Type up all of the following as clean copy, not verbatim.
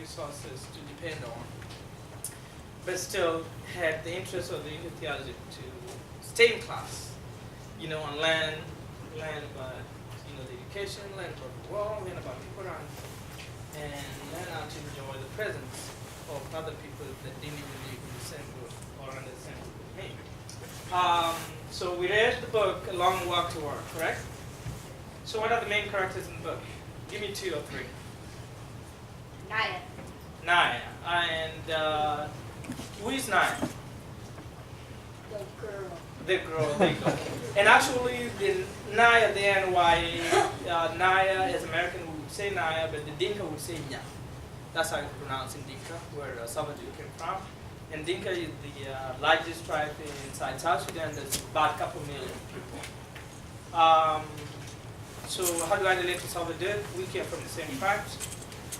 resources to depend on, but still had the interest of the theology to stay in class, and learn about, the education, learn about the world, learn about people around, and learn how to enjoy the presence of other people that didn't even live in the same group or under the same group with me. So we read the book, A Long Walk to Work, correct? So what are the main characters in the book? Give me 2 or 3. Naya. Naya. And who is Naya? The girl. The girl, there you go. And actually, the Naya, the N-Y, Naya, as American we would say Naya, but the Dinka would say Nya. That's how you pronounce in Dinka, where Salvador came from. And Dinka is the largest tribe inside South Sudan. There's about a couple million people. So how do I relate to Salvador? We came from the same tribes,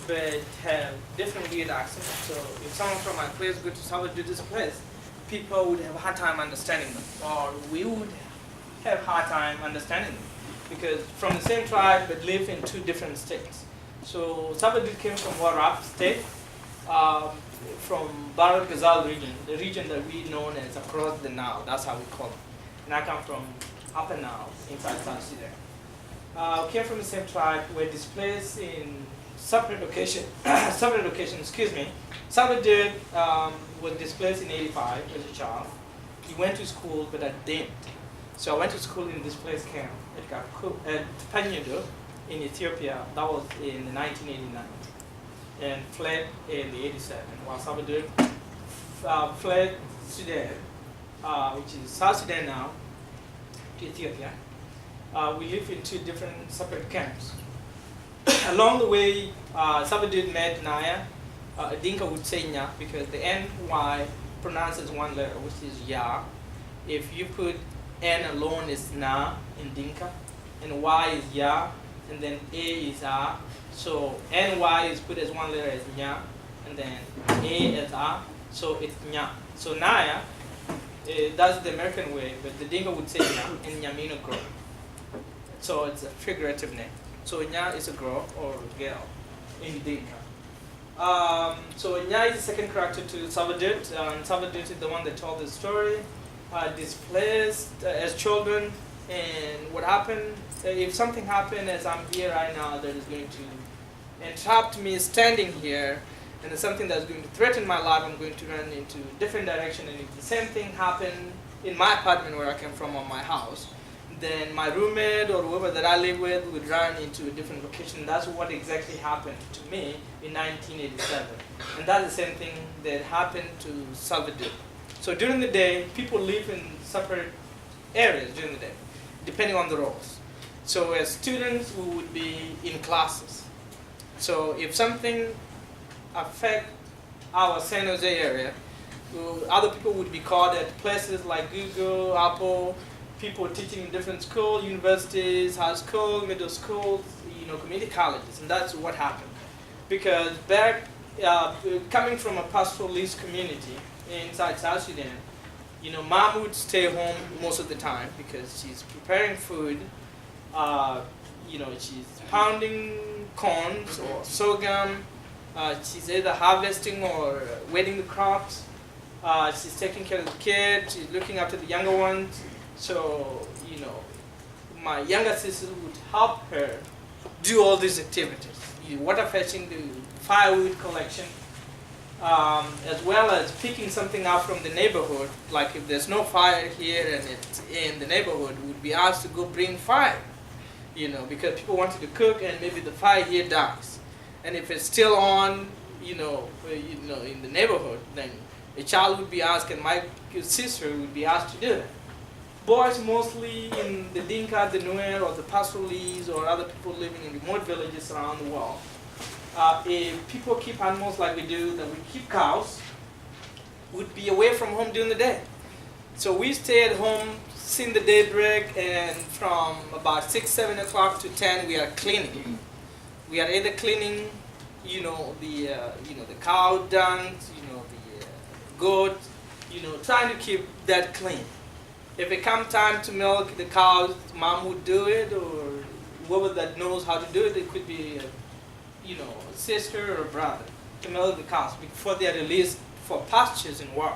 but have different weird accents. So if someone from my place go to Salvador, this place, people would have a hard time understanding them, or we would have a hard time understanding them, because from the same tribe but live in 2 different states. So Salvador came from Warrap state, from Bahr el Ghazal region, the region that we know as across the Nile. That's how we call it. And I come from Upper Nile, inside South Sudan. Came from the same tribe, were displaced in separate location, excuse me. Salvador was displaced in 85 as a child. He went to school, but I didn't. So I went to school in this place camp at Panyudo in Ethiopia. That was in 1989. And fled in the 87. While Salvador fled Sudan, which is South Sudan now, to Ethiopia. We lived in 2 different separate camps. Along the way, Salvador met Naya. Dinka would say Nya because the N-Y pronounces 1 letter, which is Ya. If you put N alone is Na in Dinka, and Y is Ya, and then A is A. So N-Y is put as 1 letter as Nya, and then A as A, so it's Nya. So Naya, that's the American way, but the Dinka would say Nya, and Nya means a girl. So it's a figurative name. So Nya is a girl or girl in Dinka. So Nya is the second character to Salvador, and Salvador is the one that told the story. Displaced as children, and what happened, if something happened as I'm here right now that is going to entrap me standing here, and it's something that's going to threaten my life, I'm going to run into a different direction, and if the same thing happened in my apartment where I came from, or my house, then my roommate or whoever that I live with would run into a different location. That's what exactly happened to me in 1987. And that's the same thing that happened to Salvador. So during the day, people live in separate areas during the day, depending on the roles. So as students, we would be in classes. So if something affect our San Jose area, other people would be called at places like Google, Apple, people teaching in different schools, universities, high school, middle schools, community colleges, and that's what happened. Because back, coming from a pastoralist community inside South Sudan, mom would stay home most of the time because she's preparing food, she's pounding corns or sorghum, she's either harvesting or weeding the crops, she's taking care of the kids, she's looking after the younger ones. So, my younger sister would help her do all these activities, water fetching, the firewood collection, as well as picking something up from the neighborhood. Like if there's no fire here and it's in the neighborhood, would be asked to go bring fire, because people wanted to cook and maybe the fire here dies. And if it's still on, in the neighborhood, then a child would be asked, and my sister would be asked to do that. Boys mostly in the Dinka, the Nuer, or the pastoralists, or other people living in remote villages around the world. If people keep animals like we do, that we keep cows, would be away from home during the day. So we stay at home, since the daybreak, and from about 6, 7 o'clock to 10, we are cleaning. We are either cleaning, the cow dung, the goat, trying to keep that clean. If it comes time to milk the cows, mom would do it, or whoever that knows how to do it. It could be a sister or a brother. to milk the cows before they are released for pastures and work.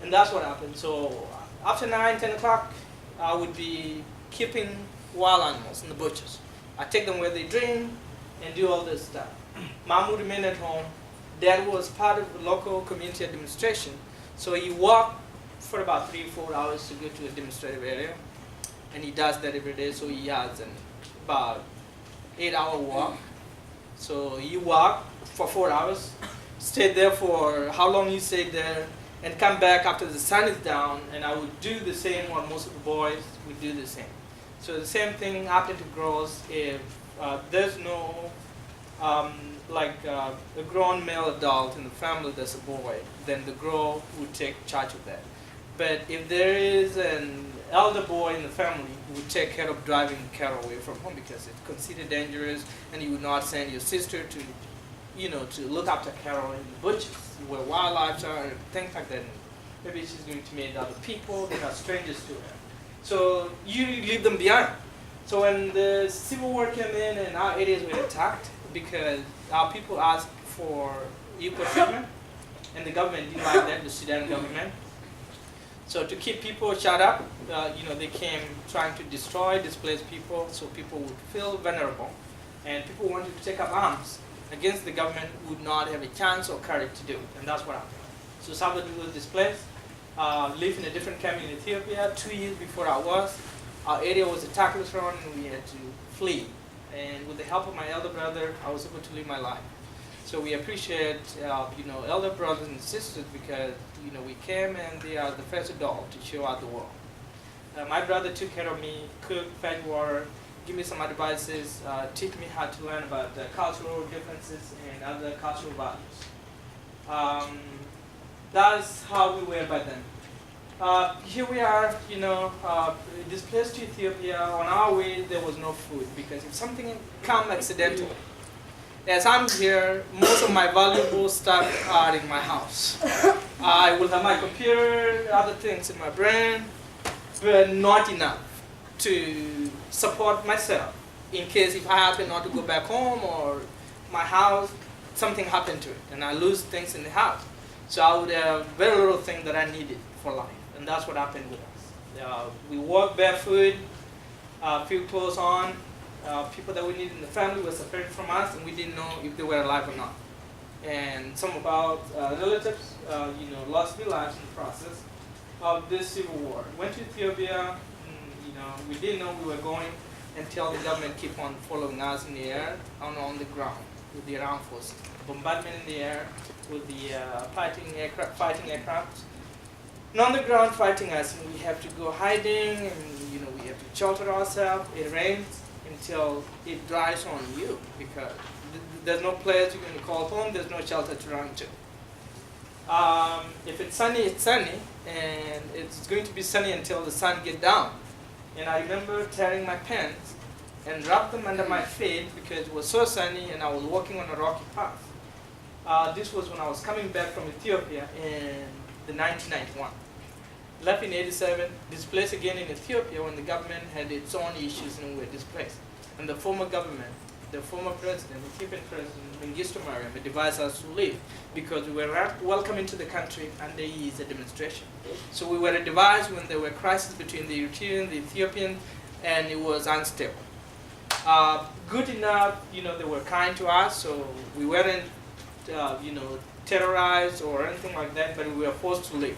And that's what happened. So after 9, 10 o'clock, I would be keeping wild animals in the butchers. I take them where they drink and do all this stuff. Mom would remain at home. Dad was part of the local community administration, so he walked for about 3-4 hours to go to a demonstrative area, and he does that every day. So he has about 8-hour walk. So he walked for 4 hours, stayed there for how long he stayed there, and come back after the sun is down, and I would do the same, or most of the boys would do the same. So the same thing happened to girls. If there's no a grown male adult in the family that's a boy, then the girl would take charge of that. But if there is an elder boy in the family who would take care of driving cattle away from home because it's considered dangerous, and you would not send your sister to, to look after cattle in the bushes where wildlife are and things like that. Maybe she's going to meet other people that are strangers to her. So you leave them behind. So when the Civil War came in and our areas were attacked because our people asked for equal treatment, and the government didn't like that, the Sudan government. So to keep people shut up, they came trying to destroy, displace people, so people would feel vulnerable, and people wanted to take up arms against the government who would not have a chance or courage to do it, and that's what happened. So Salvador was displaced, lived in a different camp in Ethiopia. 2 years before I was, our area was attacked with Ron, and we had to flee. And with the help of my elder brother, I was able to live my life. So we appreciate, elder brothers and sisters because, we came and they are the first adult to show out the world. My brother took care of me, cook, fetch water, give me some advices, teach me how to learn about cultural differences and other cultural values. That's how we were by then. Here we are, displaced to Ethiopia. On our way, there was no food because if something come accidental, as I'm here, most of my valuable stuff are in my house. I will have my computer, other things in my brain, but not enough to support myself in case if I happen not to go back home or my house, something happened to it and I lose things in the house. So I would have very little thing that I needed for life, and that's what happened with us. We walked barefoot, few clothes on. People that we needed in the family were separated from us, and we didn't know if they were alive or not. And some of our relatives, lost their lives in the process of this civil war. Went to Ethiopia, we didn't know we were going until the government kept on following us in the air and on the ground with the armed forces. Bombardment in the air with the fighting aircraft. And on the ground fighting us, and we have to go hiding, and we have to shelter ourselves. It rains until it dries on you because there's no place you can call home, there's no shelter to run to. If it's sunny, and it's going to be sunny until the sun gets down. And I remember tearing my pants and wrapped them under my feet because it was so sunny and I was walking on a rocky path. This was when I was coming back from Ethiopia in the 1991. Left in 87, displaced again in Ethiopia when the government had its own issues and we were displaced. And the former government, the former president, Ethiopian President Mengistu Mariam, advised us to leave because we were welcome into the country under his administration. So we were advised when there were crises between the Eritrean, the Ethiopian, and it was unstable. Good enough, they were kind to us, so we weren't, terrorized or anything like that, but we were forced to leave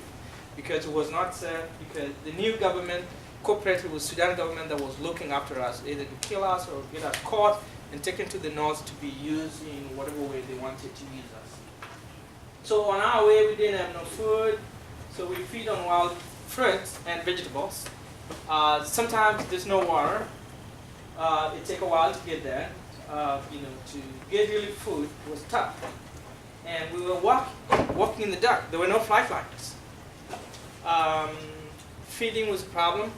because it was not safe, because the new government cooperated with Sudan government that was looking after us, either to kill us or get us caught and taken to the north to be used in whatever way they wanted to use us. So on our way, we didn't have no food, so we feed on wild fruits and vegetables. Sometimes there's no water. It takes a while to get there. To get really food was tough. And we were walking in the dark. There were no lights. Feeding was a problem,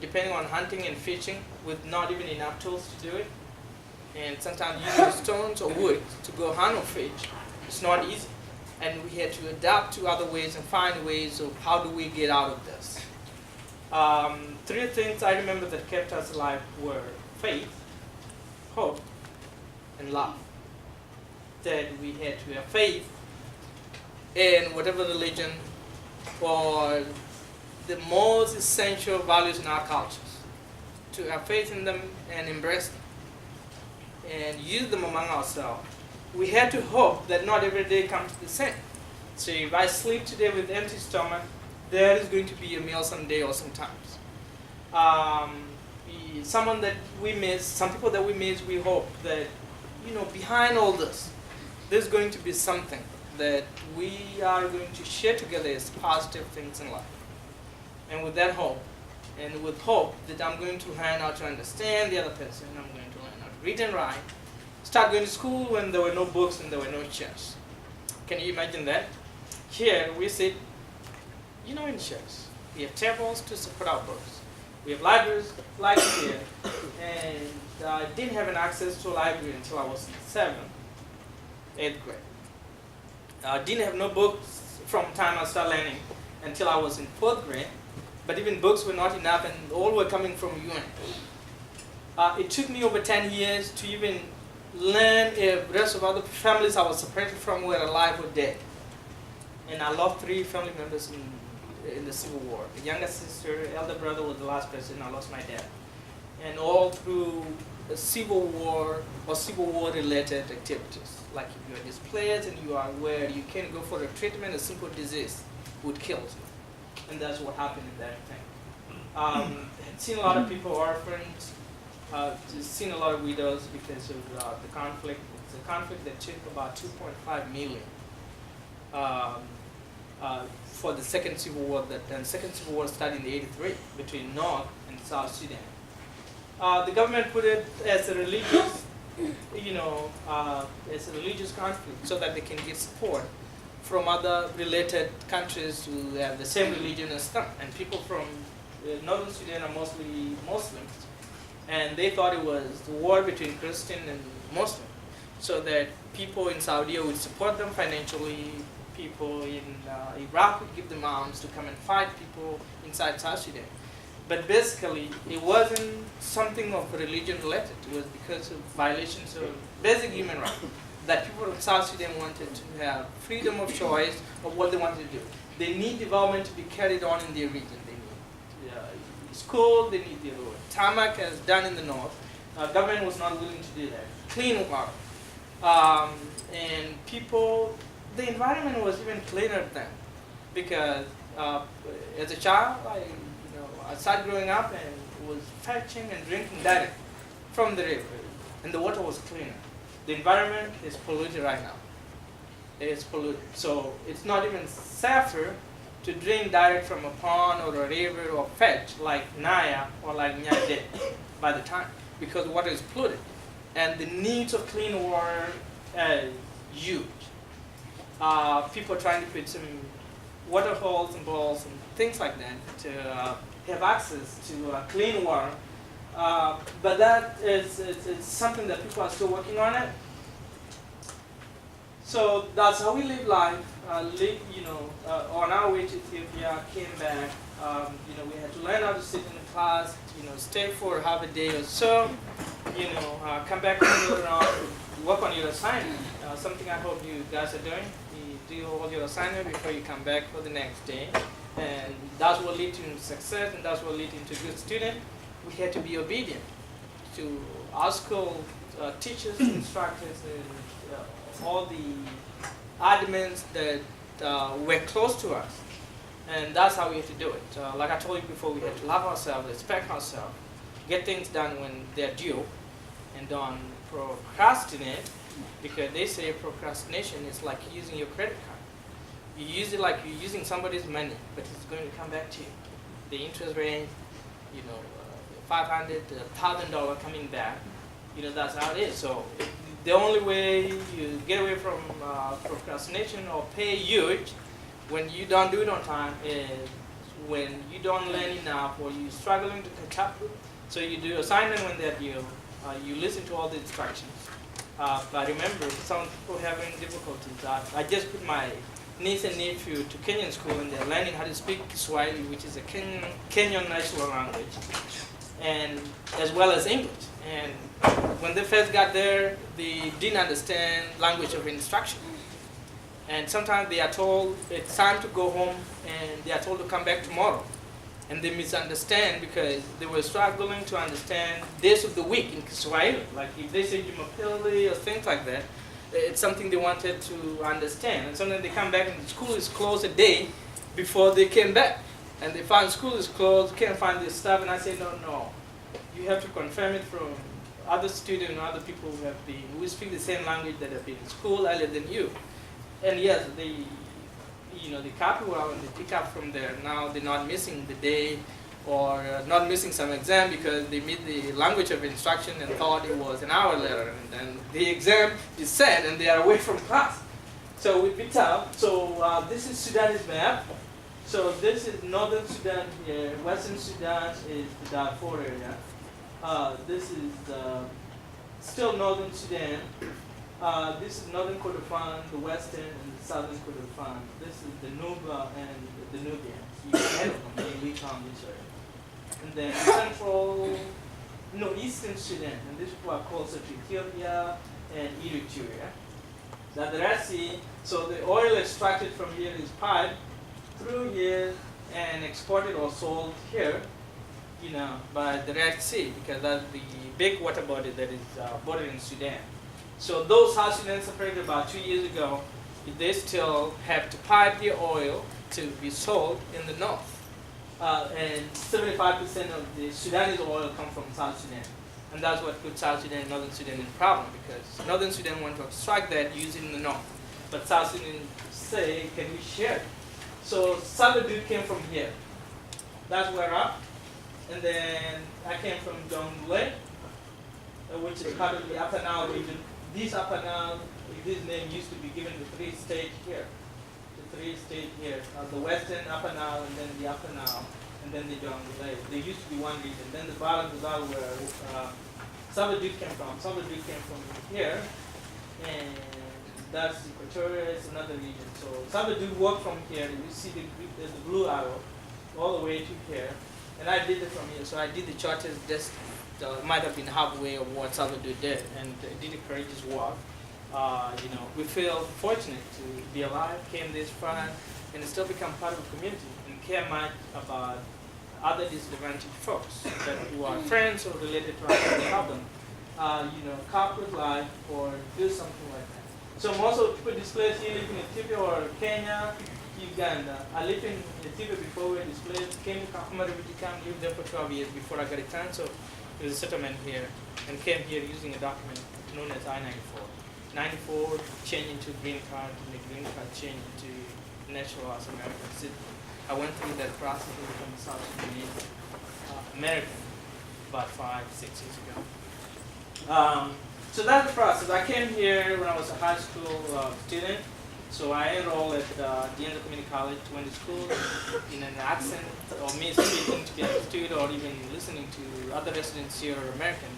depending on hunting and fishing with not even enough tools to do it. And sometimes using stones or wood to go hunt or fish, it's not easy. And we had to adapt to other ways and find ways of how do we get out of this. 3 things I remember that kept us alive were faith, hope, and love. that we had to have faith in whatever religion or the most essential values in our cultures, to have faith in them and embrace them and use them among ourselves. We had to hope that not every day comes the same. So if I sleep today with empty stomach, there is going to be a meal someday or sometimes. Someone that we miss, some people that we miss, we hope that, behind all this, there's going to be something that we are going to share together as positive things in life. And with that hope, and with hope that I'm going to learn how to understand the other person, I'm going to learn how to read and write, start going to school when there were no books and there were no chairs. Can you imagine that? Here we sit, in chairs. We have tables to support our books. We have libraries like here, and I didn't have an access to a library until I was in 7th, 8th grade. I didn't have no books from the time I started learning until I was in 4th grade, but even books were not enough and all were coming from UN. It took me over 10 years to even learn if the rest of other families I was separated from were alive or dead. And I lost 3 family members in the Civil War. The younger sister, elder brother was the last person. I lost my dad. And all through the Civil War or Civil War related activities. Like if you are displaced and you are where you can't go for a treatment, a simple disease would kill you. And that's what happened in that thing. I've seen a lot of people orphans, seen a lot of widows because of the conflict. It's a conflict that took about 2.5 million for the second Civil War. And second Civil War started in '83 between North and South Sudan. The government put it as a religious, as a religious conflict so that they can get support from other related countries who have the same religion as them. And people from northern Sudan are mostly Muslims. And they thought it was the war between Christian and Muslim, so that people in Saudi would support them financially, people in Iraq would give them arms to come and fight people inside South Sudan. But basically, it wasn't something of religion related. It was because of violations of basic human rights that people in South Sudan wanted to have freedom of choice of what they wanted to do. They need development to be carried on in their region. They need school, they need the tarmac as done in the north. Government was not willing to do that. Clean water. And people, the environment was even cleaner then. Because as a child, I started growing up and was fetching and drinking direct from the river. And the water was cleaner. The environment is polluted right now. It's polluted. So it's not even safer to drink direct from a pond or a river or fetch like Naya or like Nyade by the time, because water is polluted. And the needs of clean water is huge. People are trying to put some water holes and bowls and things like that to have access to clean water. But that is it's something that people are still working on it. So that's how we live life. On our way to Ethiopia, came back. We had to learn how to sit in the class. Stay for half a day or so. Come back and work on your assignment. Something I hope you guys are doing. You do all your assignment before you come back for the next day, and that's what leads to success, and that's what leads into good student. We had to be obedient to our school teachers, instructors, and all the admins that were close to us. And that's how we had to do it. Like I told you before, we had to love ourselves, respect ourselves, get things done when they're due, and don't procrastinate, because they say procrastination is like using your credit card. You use it like you're using somebody's money, but it's going to come back to you. The interest rate, $500 to $1,000 coming back, that's how it is. So the only way you get away from procrastination or pay huge when you don't do it on time is when you don't learn enough or you're struggling to catch up. So you do assignment when they're due, you listen to all the instructions. But remember, some people having difficulties. I just put my niece and nephew to Kenyan school, and they're learning how to speak Swahili, which is a Kenyan national language, and as well as English. And when they first got there, they didn't understand language of instruction. And sometimes they are told it's time to go home, and they are told to come back tomorrow. And they misunderstand because they were struggling to understand days of the week in Kiswahili. Like if they say Jumapili or things like that, it's something they wanted to understand. And sometimes they come back and the school is closed a day before they came back. And they find school is closed, can't find their stuff, and I say, no. You have to confirm it from other students and other people who speak the same language that have been in school earlier than you. And yes, they copy well and they pick up from there. Now they're not missing the day or not missing some exam because they meet the language of instruction and thought it was an hour later. And then the exam is set and they are away from class. So we picked up. So this is Sudanese map. So this is northern Sudan here. Western Sudan is the Darfur area. This is still northern Sudan. This is northern Kordofan, the western and the southern Kordofan. This is the Nuba and the Nubians. You can head of them, they live on this area. And then eastern Sudan, and these people are closer to Ethiopia and Eritrea. Now the Red Sea, so the oil extracted from here is piped through here and exported or sold here, by the Red Sea, because that's the big water body that is bordering Sudan. So those South Sudan separated about 2 years ago, they still have to pipe the oil to be sold in the north. And 75% of the Sudanese oil comes from South Sudan. And that's what puts South Sudan and Northern Sudan in problem, because Northern Sudan want to extract that using the north. But South Sudan say, can we share it? So Salvador came from here. That's where I'm. And then I came from Jonglei, which is part of the Upper Nile region. This Upper Nile, this name used to be given the three states here. The three states here. The Western Upper Nile, and then the Upper Nile, and then the Jonglei. There used to be one region. Then the bottom is all where Salvador came from. Salvador came from here, and that's Equatoria, is another region. So Salvador walked from here. You see the blue arrow all the way to here. And I did it from here. So I did the charters just might have been halfway of what Salvador did, and did a courageous walk. We feel fortunate to be alive, came this far, and still become part of the community, and care much about other disadvantaged folks that who are friends or related to us and help them, cope with life or do something like that. So most of the people displaced here live in Ethiopia or Kenya, Uganda. I lived in Ethiopia before we were displaced, came to Kakuma Refugee Camp, lived there for 12 years before I got returned, so there was a settlement here, and came here using a document known as I-94. 94 changed into green card, and the green card changed into naturalized American citizen. I went through that process to become a South Sudanese American about 5-6 years ago. So that's the process. I came here when I was a high school student. So I enrolled at Dianza Community College, went to school in an accent, or me speaking to be understood, or even listening to other residents here or American.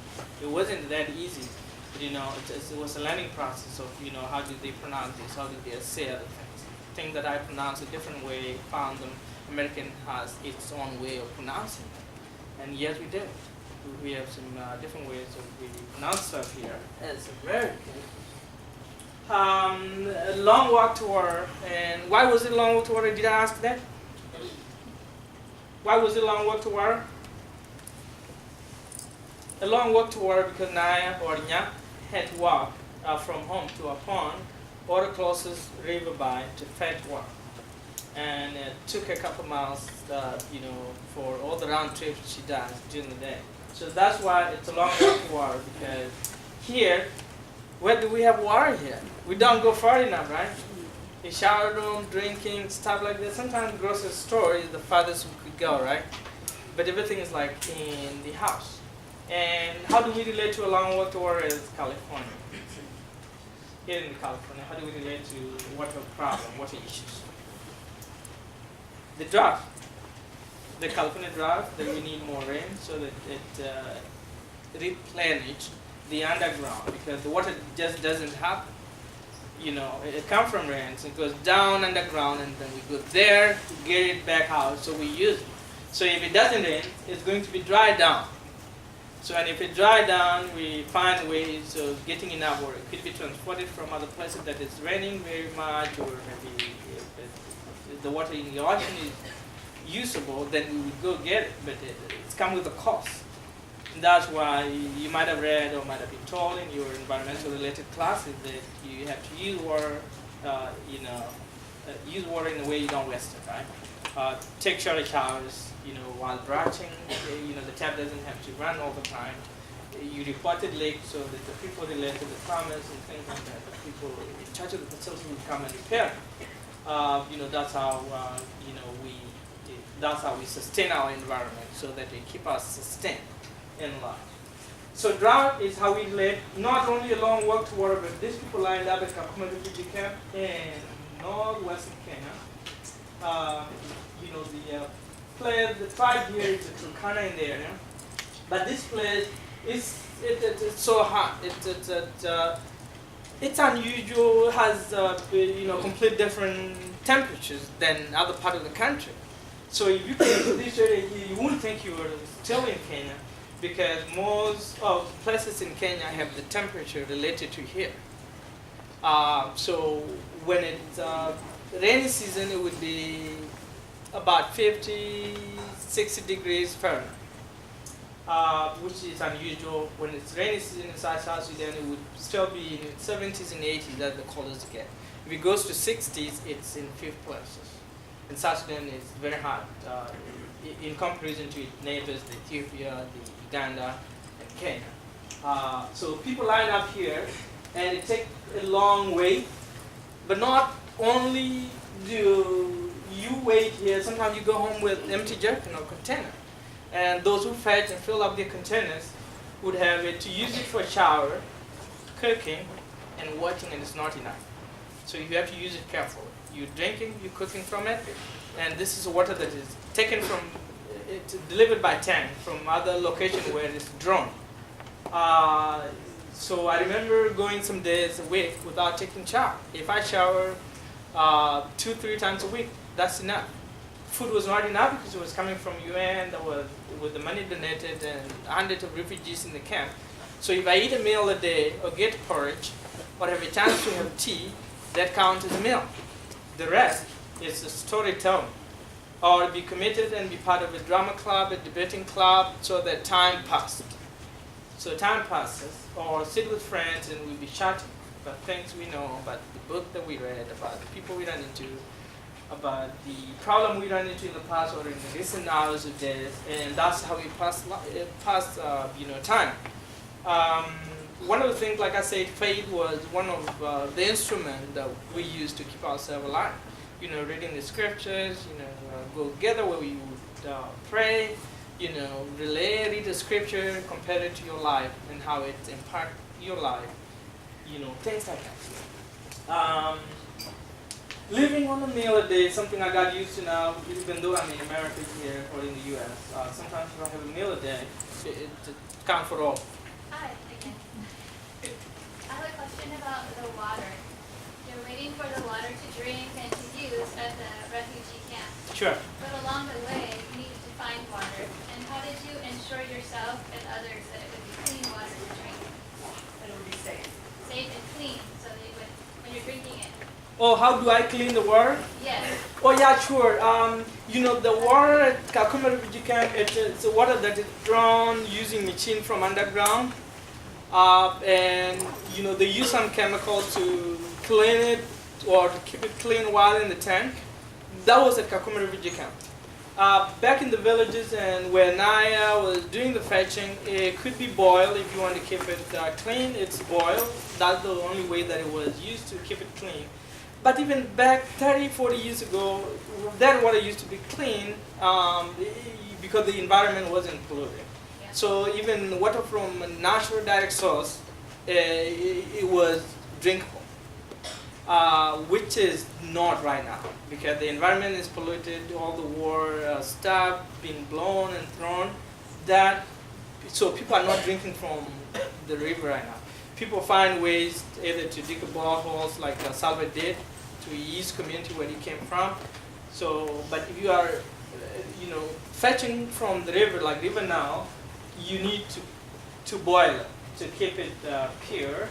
It wasn't that easy, but it was a learning process of, how did they pronounce this, how did they say other things. Things that I pronounce a different way, found them, American has its own way of pronouncing it. And yes, we did. We have some different ways of we pronounce stuff here as American. A long walk to work, and why was it a long walk to work? Did I ask that? Why was it a long walk to work? A long walk to work because Naya or Nya had to walk from home to a pond or the closest river by to fetch water. And it took a couple miles, for all the round trips she does during the day. So that's why it's a long walk to work, because here, where do we have water here? We don't go far enough, right? In shower room, drinking, stuff like that. Sometimes the grocery store is the farthest we could go, right? But everything is like in the house. And how do we relate to a long walk to water as California? Here in California, how do we relate to water problem, water issues? The drought. The California drought, that we need more rain so that it replenishes the underground, because the water just doesn't happen. It comes from rain, so it goes down underground, and then we go there to get it back out, so we use it. So if it doesn't rain, it's going to be dry down. So, and if it dry down, we find ways of getting enough water. It could be transported from other places that it's raining very much, or maybe if the water in the ocean is usable, then we would go get it, but it's come with a cost. And that's why you might have read or might have been told in your environmental related classes that you have to use water, use water in a way you don't waste it, right? Take shorter showers, while brushing, the tap doesn't have to run all the time. You reported leaks so that the people related to the farmers and things like that, the people in charge of the facility will come and repair. That's how, that's how we sustain our environment, so that they keep us sustained in life. So drought is how we led not only a long walk to water, but these people lined up at Kakuma refugee camp in northwestern Kenya. The tribe here is the Turkana in the area, but this place is it's so hot. It's unusual. Has complete different temperatures than other part of the country. So if you came to this area, you wouldn't think you were still in Kenya, because most of the places in Kenya have the temperature related to here. So when it's rainy season, it would be about 50, 60 degrees Fahrenheit, which is unusual. When it's rainy season in South Sudan, it would still be in the 70s and 80s that the coldest get. If it goes to 60s, it's in 5th places. And South Sudan is very hot in comparison to its neighbors, the Ethiopia, the Uganda, and Kenya. So people line up here, and it takes a long wait, but not only do you wait here, sometimes you go home with empty jerrycan or container. And those who fetch and fill up their containers would have it to use it for shower, cooking, and washing, and it's not enough. So you have to use it carefully. You're drinking, you're cooking from it, and this is water that is taken from, it's delivered by tank from other locations where it's drawn. So I remember going some days a week without taking shower. If I shower 2-3 times a week, that's enough. Food was not enough because it was coming from UN, that was with the money donated, and hundreds of refugees in the camp. So if I eat a meal a day, or get porridge, or have a chance to have tea, that counts as a meal. The rest is a storytelling, or be committed and be part of a drama club, a debating club, so that time passed. So time passes, or sit with friends and we'll be chatting about things we know, about the book that we read, about the people we run into, about the problem we run into in the past or in the recent hours or days, and that's how we pass time. One of the things, like I said, faith was one of the instruments that we used to keep ourselves alive. Reading the scriptures, go together where we would pray, read the scripture, compare it to your life and how it impacts your life, things like that. Living on a meal a day is something I got used to now, even though I'm in America here or in the US. Sometimes if I have a meal a day, it counts for all. Hi, again. I have a question about the water. You're waiting for the water to drink and to use at the refugee camp. Sure. But along the way, you needed to find water. And how did you ensure yourself and others that it would be clean water to drink? That it would be safe. Safe and clean, so that you would, when you're drinking it. Oh, how do I clean the water? Yes. Oh yeah, sure. The water at Kakuma refugee camp, it's a water that is drawn using machine from underground. And they use some chemicals to clean it or to keep it clean while in the tank. That was at Kakuma refugee camp. Back in the villages and where Naya was doing the fetching, it could be boiled if you want to keep it clean. It's boiled. That's the only way that it was used to keep it clean. But even back 30, 40 years ago, that water used to be clean because the environment wasn't polluted. Yeah. So even water from a natural direct source, it was drinkable, which is not right now because the environment is polluted, all the war stuff being blown and thrown. So people are not drinking from the river right now. People find ways either to dig boreholes like Salva did to his community where he came from. So, but if you are, fetching from the river like River Nile, you need to to boil it, to keep it pure.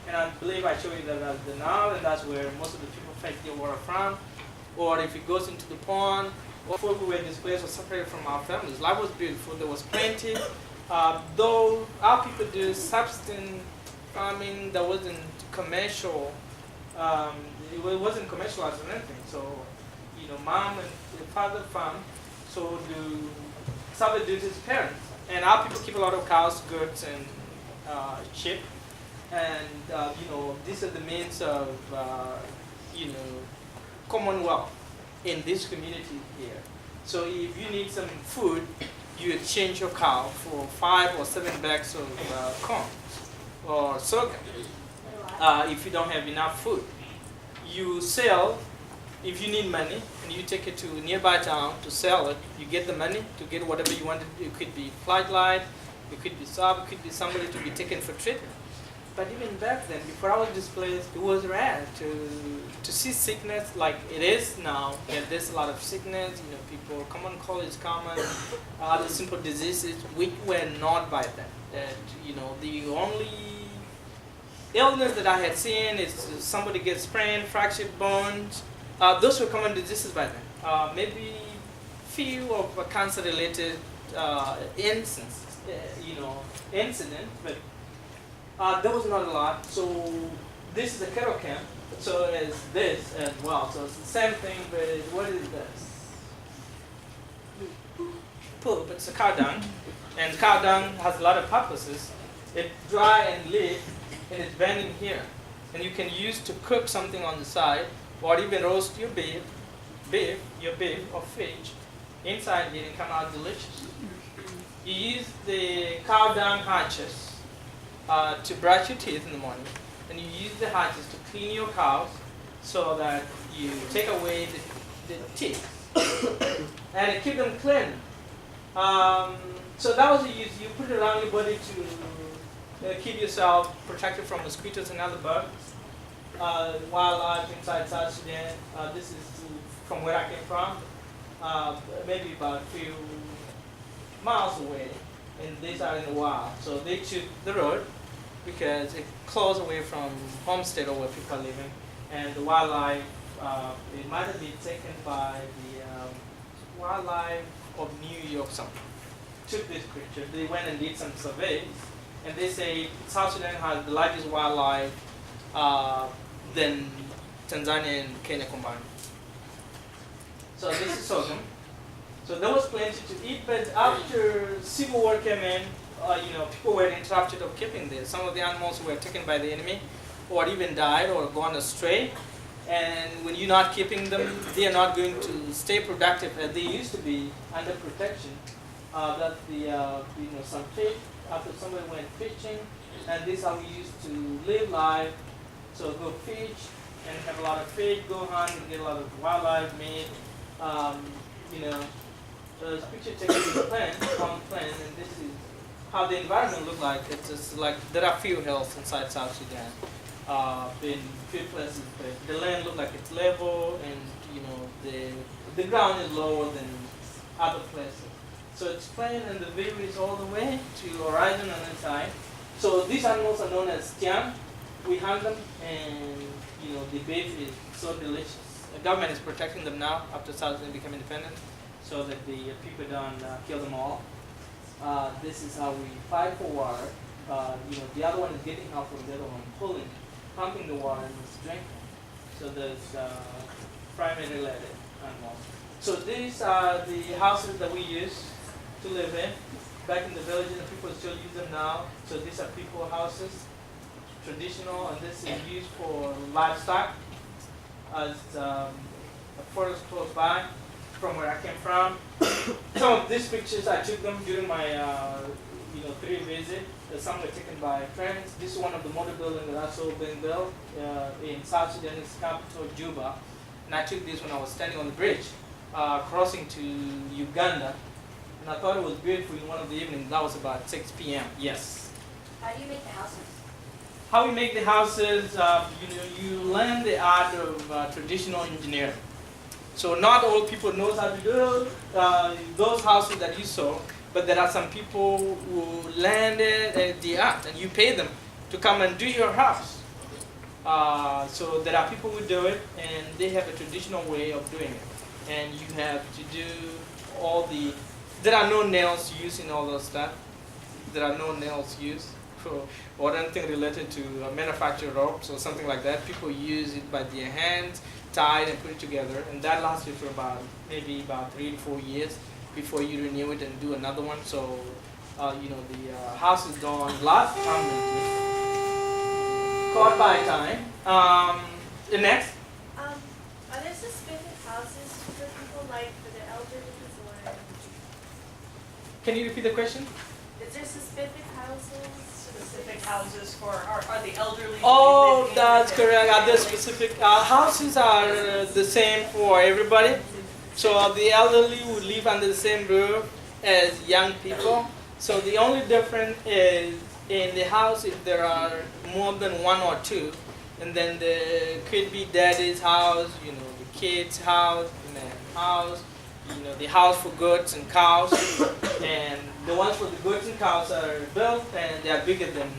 And I believe I showed you that as the Nile, and that's where most of the people fetch their water from. Or if it goes into the pond, or before we were displaced or separated from our families. Life was beautiful, there was plenty. Though our people do subsistence farming that wasn't commercial, it wasn't commercialized or anything. So, you know, mom and the father farm, so do Salvador did his parents. And our people keep a lot of cows, goats, and sheep. And, you know, these are the means of, you know, commonwealth in this community here. So if you need some food, you exchange your cow for 5 or 7 bags of corn or sorghum. If you don't have enough food, you sell. If you need money and you take it to a nearby town to sell it, you get the money to get whatever you wanted. It could be flight light, it could be sub, it could be somebody to be taken for treatment. But even back then, before I was displaced, it was rare to see sickness like it is now. Yeah, there's a lot of sickness, you know, people, common cold is common, other simple diseases, which were not by then. That, you know, the only illness that I had seen is somebody gets sprained, fractured bones. Those were common diseases by then. Maybe few of cancer-related incident, but there was not a lot. So this is a cattle camp. So is this as well. So it's the same thing, but what is this? Poop. It's a cow dung, and cow dung has a lot of purposes. It's dry and lit, and it's bending here, and you can use to cook something on the side, or even roast your beef or fish inside here and come out delicious. You use the cow dung hatches to brush your teeth in the morning, and you use the hatches to clean your cows so that you take away the teeth and keep them clean. So that was the use. You put it around your body to keep yourself protected from mosquitoes and other bugs. Wildlife inside South Sudan. This is from where I came from, maybe about a few miles away, and these are in the wild. So they took the road because it's close away from homestead or where people are living, and the wildlife, it might have been taken by the wildlife of New York something. Took this creature, they went and did some surveys, and they say South Sudan has the largest wildlife than Tanzania and Kenya combined. So this is sorghum. So there was plenty to eat, but after civil war came in, people were interrupted of keeping this. Some of the animals were taken by the enemy, or even died or gone astray. And when you're not keeping them, they are not going to stay productive as they used to be under protection. That's some fish. After somebody went fishing, and this is how we used to live life. So go fish and have a lot of fish, go hunt and get a lot of wildlife meat. There's a picture taken on the plane, and this is how the environment looked like. It's just like there are few hills inside South Sudan. In few places, but the land looked like it's level, and the ground is lower than other places. So it's plain, and the view is all the way to horizon on the side. So these animals are known as tiang. We hunt them, and the beef is so delicious. The government is protecting them now after South Sudan became independent, so that the people don't kill them all. This is how we fight for water. The other one is getting help from the other one, pumping the water and it's drinking. So there's primary related animals. So these are the houses that we use to live in. Back in the village, and people still use them now. So these are people houses, traditional, and this is used for livestock. As a forest close by from where I came from. Some of these pictures I took them during my 3 visit. Some were taken by friends. This is one of the model buildings that I saw being built in South Sudan's capital, Juba. And I took this when I was standing on the bridge, crossing to Uganda. And I thought it was beautiful in one of the evenings. That was about 6 p.m. Yes. How do you make the houses? How we make the houses, you learn the art of traditional engineering. So not all people knows how to do those houses that you saw. but there are some people who land it at the art, and you pay them to come and do your house. So there are people who do it, and they have a traditional way of doing it. And you have to do all the, there are no nails used in all those stuff. There are no nails used or anything related to manufactured ropes or something like that. People use it by their hands, tie it and put it together, and that lasts you for maybe about 3 to 4 years before you renew it and do another one. So the house is gone last permanently. Caught by time. The next. Are there specific houses for people like for the elderly or? Can you repeat the question? Is there specific houses? Specific houses for, are the elderly? Oh, living in that's the- correct. Are there specific houses are the same for everybody? So the elderly would live under the same roof as young people. So the only difference is in the house if there are more than one or two, and then there could be daddy's house, the kids' house, the man's house, the house for goats and cows, and the ones for the goats and cows are built and they are bigger than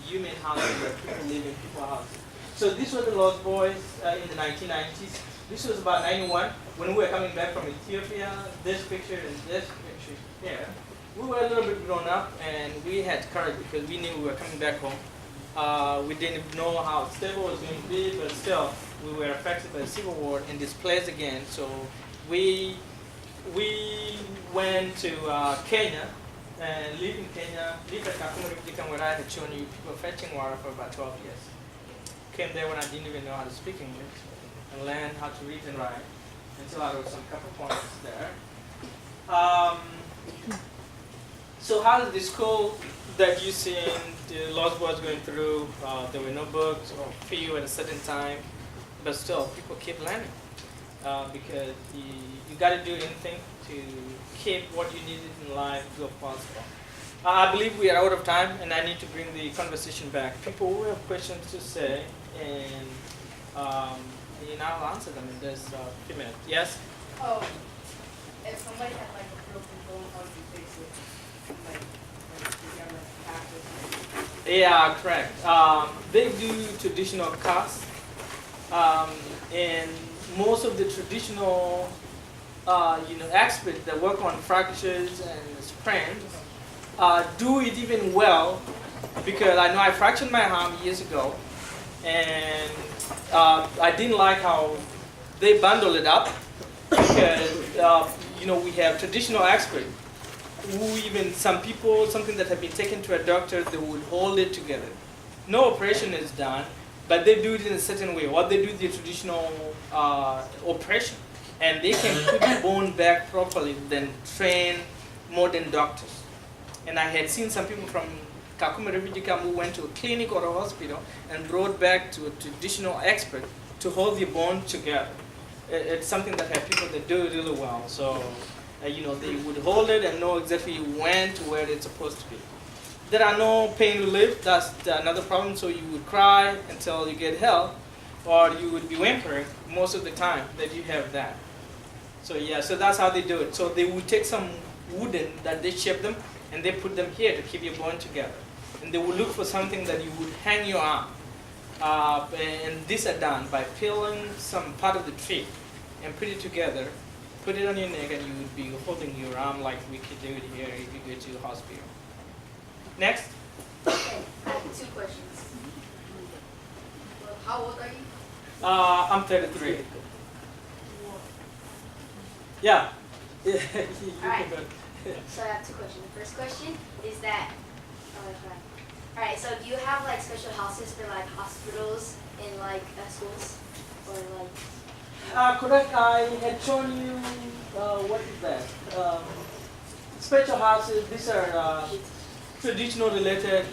human houses where people live in people's houses. So these were the Lost Boys in the 1990s. This was about 91 when we were coming back from Ethiopia. This picture and this picture here. We were a little bit grown up and we had courage because we knew we were coming back home. We didn't know how stable it was going to be, but still we were affected by the Civil War and displaced again. So we went to Kenya and lived in Kenya, lived at Kakuma where I had shown you people fetching water for about 12 years. Came there when I didn't even know how to speak English and learned how to read and write until I wrote some couple points there. So how did the school that you see the Lost Boys going through, there were no books or few at a certain time, but still people keep learning because you got to do anything to keep what you needed in life to go possible. I believe we are out of time and I need to bring the conversation back. People who have questions to say and I'll answer them in this few minutes. Yes? Oh, if somebody had like a broken bone, how do you fix it? Like you got like practice? Yeah, correct. They do traditional casts, and most of the traditional, experts that work on fractures and sprains do it even well because I know I fractured my arm years ago, and I didn't like how they bundle it up because we have traditional experts who even some people, something that have been taken to a doctor, they would hold it together. No operation is done, but they do it in a certain way. What they do is the traditional operation, and they can put the bone back properly than train modern doctors. And I had seen some people from Kakuma refugee camp who went to a clinic or a hospital and brought back to a traditional expert to hold the bone together. It's something that have people that do it really well. So, they would hold it and know exactly when to where it's supposed to be. There are no pain relief. That's another problem. So you would cry until you get help, or you would be whimpering most of the time that you have that. So so that's how they do it. So they would take some wooden that they shape them, and they put them here to keep your bone together. And they would look for something that you would hang your arm. And these are done by peeling some part of the tree and put it together, put it on your neck, and you would be holding your arm like we could do it here if you go to the hospital. Next. Okay, I have 2 questions. Well, how old are you? I'm 33. Yeah. You Alright. can go. So I have 2 questions. The first question is that, alright, so do you have like special houses for like hospitals in like schools? Or like... Correct. I had shown you, what is that? Special houses, these are traditional related,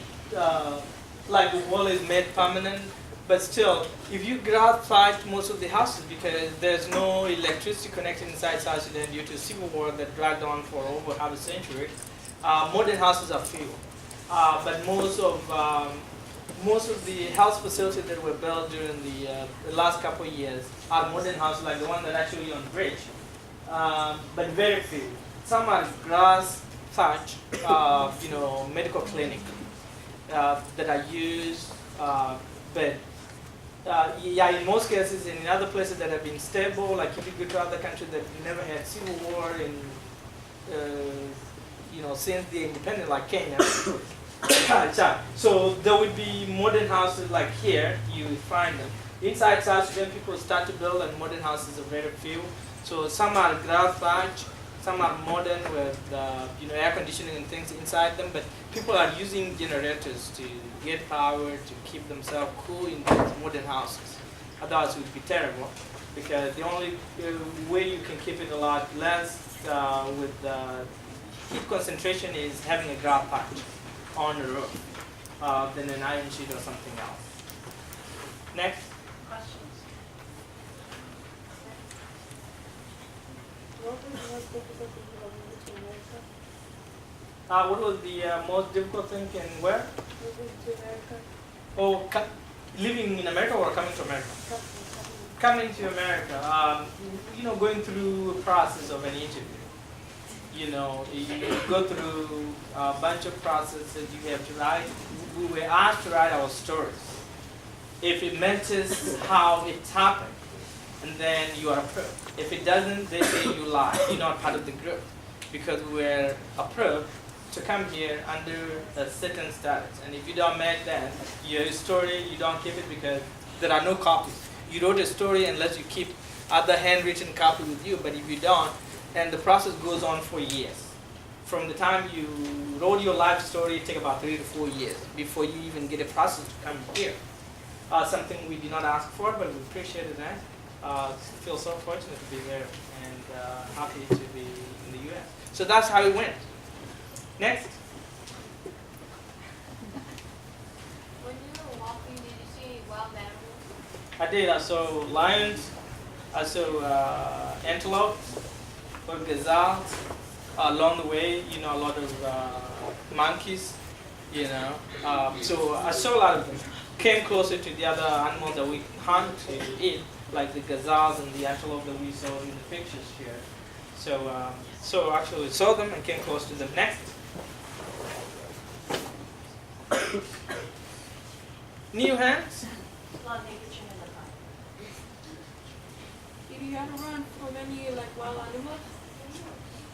like the wall is made permanent, but still, if you graphite most of the houses because there's no electricity connected inside South Sudan due to civil war that dragged on for over half a century, modern houses are few. But most of the house facilities that were built during the last couple of years are modern houses like the one that actually on Bridge. but very few. Some are grass thatch, medical clinic that are used, but yeah, in most cases, in other places that have been stable, like if you go to other countries that never had civil war in, since the independent, like Kenya. So there would be modern houses like here, you will find them. Inside South Sudan, people start to build, and modern houses are very few. So some are grass thatch, some are modern with air conditioning and things inside them, but people are using generators to get power to keep themselves cool in these modern houses. Otherwise it would be terrible, because the only way you can keep it a lot less with heat concentration is having a grass patch on the roof than an iron sheet or something else. Next. Questions? What was the most difficult thing you moved to America? What was the most difficult thing and where? Moving to America? Oh, living in America or coming to America? Coming to America, going through a process of an interview. You go through a bunch of processes you have to write. We were asked to write our stories. If it matches how it happened, and then you are approved. If it doesn't, they say you lie. You're not part of the group, because we were approved to come here under a certain status. And if you don't match that, your story, you don't keep it because there are no copies. You wrote a story unless you keep other handwritten copy with you, but if you don't, and the process goes on for years. From the time you wrote your life story, it takes about 3 to 4 years before you even get a process to come here. Something we did not ask for, but we appreciated that. Feel so fortunate to be there and happy to be in the U.S. So that's how it went. Next. When you were walking, did you see wild animals? I did. I saw lions. I saw antelopes or gazelles. Along the way, a lot of monkeys. So I saw a lot of them. Came closer to the other animals that we hunt to eat, like the gazelles and the antelope that we saw in the pictures here. So actually saw them and came close to them. Next. New hands. Did you have to run from any wild animals?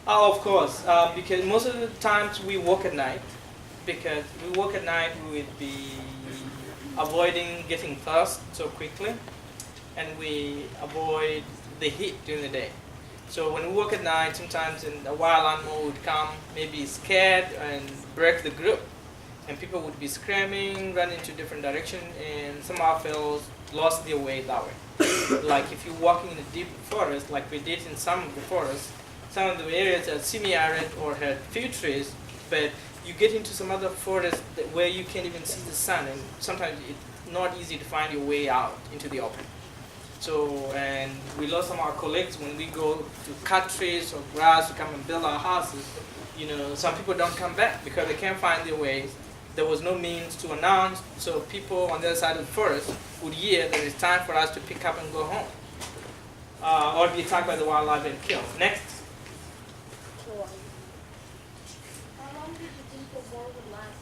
Oh, of course, because most of the times we walk at night. Because we walk at night, we would be avoiding getting thirst so quickly, and we avoid the heat during the day. So when we walk at night, sometimes a wild animal would come, maybe scared, and break the group. And people would be screaming, run into different directions, and some of our fellows lost their way that way. Like if you're walking in a deep forest, like we did in some of the forests, some of the areas are semi-arid or had few trees, but you get into some other forest where you can't even see the sun, and sometimes it's not easy to find your way out into the open. So, and we lost some of our colleagues when we go to cut trees or grass to come and build our houses. Some people don't come back because they can't find their ways. There was no means to announce, so people on the other side of the forest would hear that it's time for us to pick up and go home, or be attacked by the wildlife and killed. Next. How long did you think the war would last?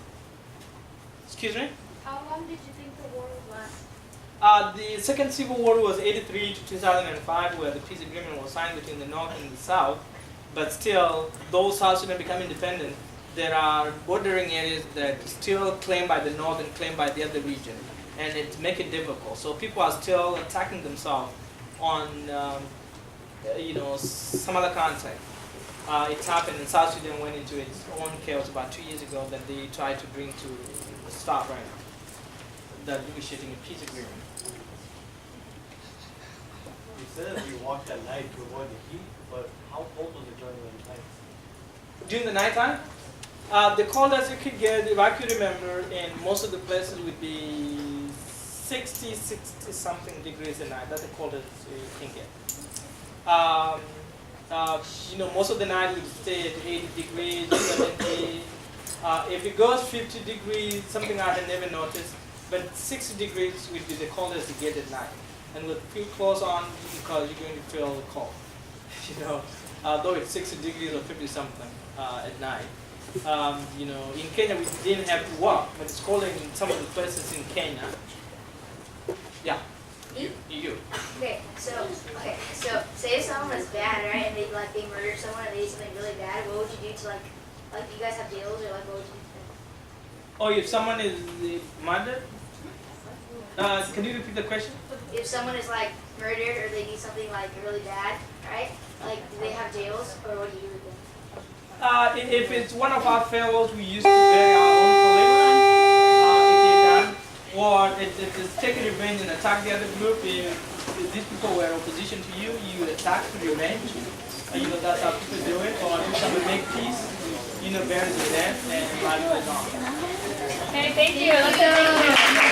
Excuse me? How long did you think the war would last? The Second Civil War was 83 to 2005, where the peace agreement was signed between the North and the South. But still, though South Sudan become independent, there are bordering areas that are still claimed by the North and claimed by the other region, and it makes it difficult. So people are still attacking themselves on, some other context. It happened, and South Sudan went into its own chaos about 2 years ago that they tried to bring to a stop right now. They're negotiating a peace agreement. You said that you walked at night to avoid the heat, but how cold was it during the night? During the nighttime, the coldest you could get, if I could remember, in most of the places would be 60 something degrees a night. That's the coldest you can get. Most of the night would stay at 80 degrees, 70. If it goes 50 degrees, something I had never noticed, but 60 degrees would be the coldest you get at night. And with few clothes on, because you're going to feel the cold. though it's 60 degrees or 50 something at night. You know, in Kenya we didn't have to walk, but it's cold in some of the places in Kenya. Yeah. Me? You. Okay, so say if someone was bad, right, and they murdered someone and they did something really bad, what would you do to like you guys have jails or like what would you do? Oh, if someone is murdered? Can you repeat the question? If someone is like murdered or they do something like really bad, right? Like do they have jails or what do you do with them? If it's one of our fellows, we used to bury our own colleagues, if they're done. Or if it's taking revenge and attack the other group, if these people were opposition to you, you attack to revenge. You know, that's how people do it. Or if someone make peace, you know, bury the dead and life goes on. Okay, thank you. Let's go.